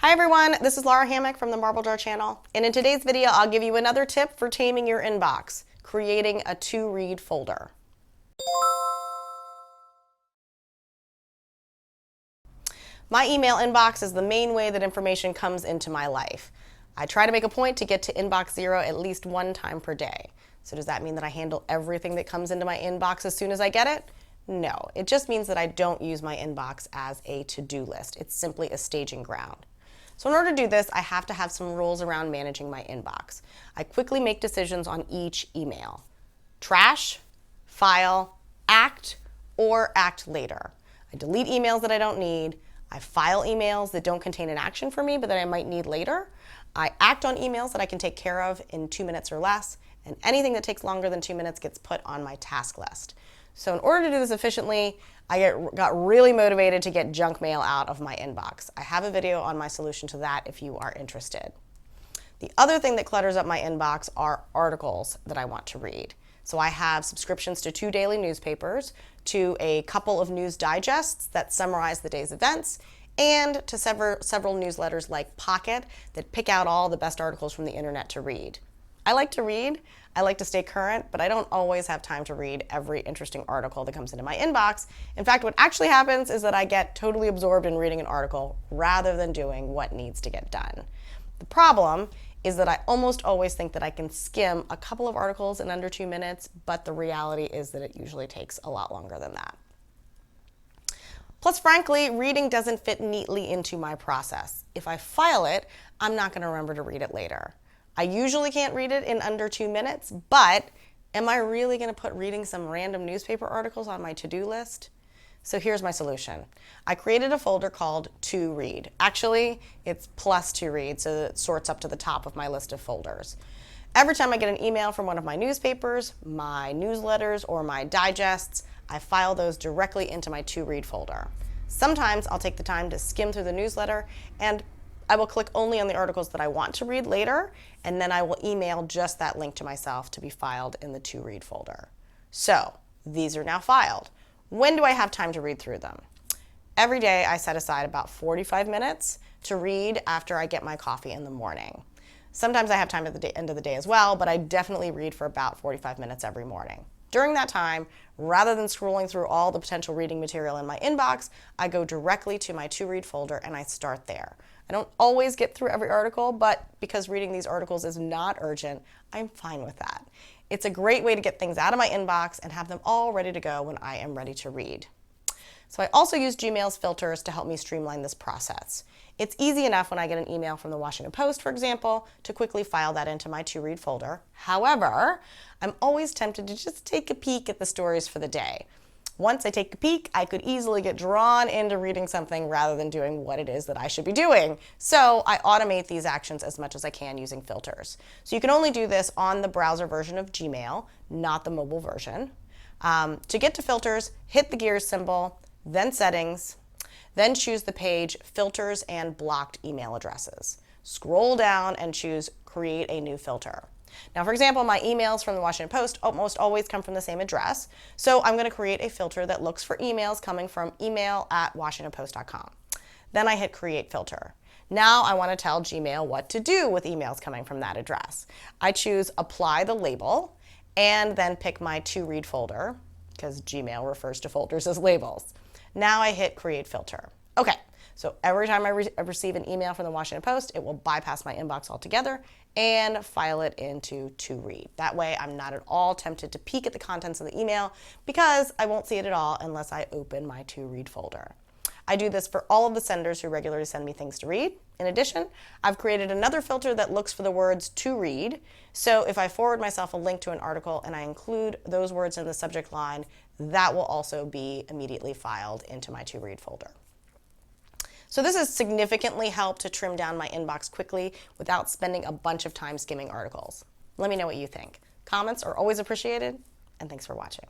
Hi everyone, this is Lara Hammock from the Marble Jar channel, and in today's video I'll give you another tip for taming your inbox, creating a to-read folder. My email inbox is the main way that information comes into my life. I try to make a point to get to inbox 0 at least one time per day. So does that mean that I handle everything that comes into my inbox as soon as I get it? No, it just means that I don't use my inbox as a to-do list. It's simply a staging ground. So in order to do this, I have to have some rules around managing my inbox. I quickly make decisions on each email. Trash, file, act, or act later. I delete emails that I don't need. I file emails that don't contain an action for me but that I might need later. I act on emails that I can take care of in 2 minutes or less, and anything that takes longer than 2 minutes gets put on my task list. So in order to do this efficiently, I got really motivated to get junk mail out of my inbox. I have a video on my solution to that if you are interested. The other thing that clutters up my inbox are articles that I want to read. So I have subscriptions to 2 daily newspapers, to a couple of news digests that summarize the day's events, and to several newsletters like Pocket that pick out all the best articles from the internet to read. I like to read, I like to stay current, but I don't always have time to read every interesting article that comes into my inbox. In fact, what actually happens is that I get totally absorbed in reading an article rather than doing what needs to get done. The problem is that I almost always think that I can skim a couple of articles in under 2 minutes, but the reality is that it usually takes a lot longer than that. Plus, frankly, reading doesn't fit neatly into my process. If I file it, I'm not going to remember to read it later. I usually can't read it in under 2 minutes, but am I really going to put reading some random newspaper articles on my to-do list? So here's my solution. I created a folder called To Read. Actually, it's plus To Read, so that it sorts up to the top of my list of folders. Every time I get an email from one of my newspapers, my newsletters, or my digests, I file those directly into my To Read folder. Sometimes I'll take the time to skim through the newsletter, and I will click only on the articles that I want to read later, and then I will email just that link to myself to be filed in the To Read folder. So these are now filed. When do I have time to read through them? Every day I set aside about 45 minutes to read after I get my coffee in the morning. Sometimes I have time at the end of the day as well, but I definitely read for about 45 minutes every morning. During that time, rather than scrolling through all the potential reading material in my inbox, I go directly to my To Read folder and I start there. I don't always get through every article, but because reading these articles is not urgent, I'm fine with that. It's a great way to get things out of my inbox and have them all ready to go when I am ready to read. So I also use Gmail's filters to help me streamline this process. It's easy enough when I get an email from the Washington Post, for example, to quickly file that into my To Read folder. However, I'm always tempted to just take a peek at the stories for the day. Once I take a peek, I could easily get drawn into reading something rather than doing what it is that I should be doing. So I automate these actions as much as I can using filters. So you can only do this on the browser version of Gmail, not the mobile version. To get to filters, hit the gears symbol, then settings, then choose the page Filters and Blocked Email Addresses. Scroll down and choose Create a New Filter. Now, for example, my emails from the Washington Post almost always come from the same address, so I'm going to create a filter that looks for emails coming from email@washingtonpost.com. Then I hit Create Filter. Now I want to tell Gmail what to do with emails coming from that address. I choose Apply the Label, and then pick my To Read folder, because Gmail refers to folders as labels. Now I hit Create Filter. Okay, so every time I receive an email from the Washington Post, it will bypass my inbox altogether and file it into To Read. That way I'm not at all tempted to peek at the contents of the email because I won't see it at all unless I open my To Read folder. I do this for all of the senders who regularly send me things to read. In addition, I've created another filter that looks for the words To Read. So if I forward myself a link to an article and I include those words in the subject line, that will also be immediately filed into my To Read folder. So this has significantly helped to trim down my inbox quickly without spending a bunch of time skimming articles. Let me know what you think. Comments are always appreciated, and thanks for watching.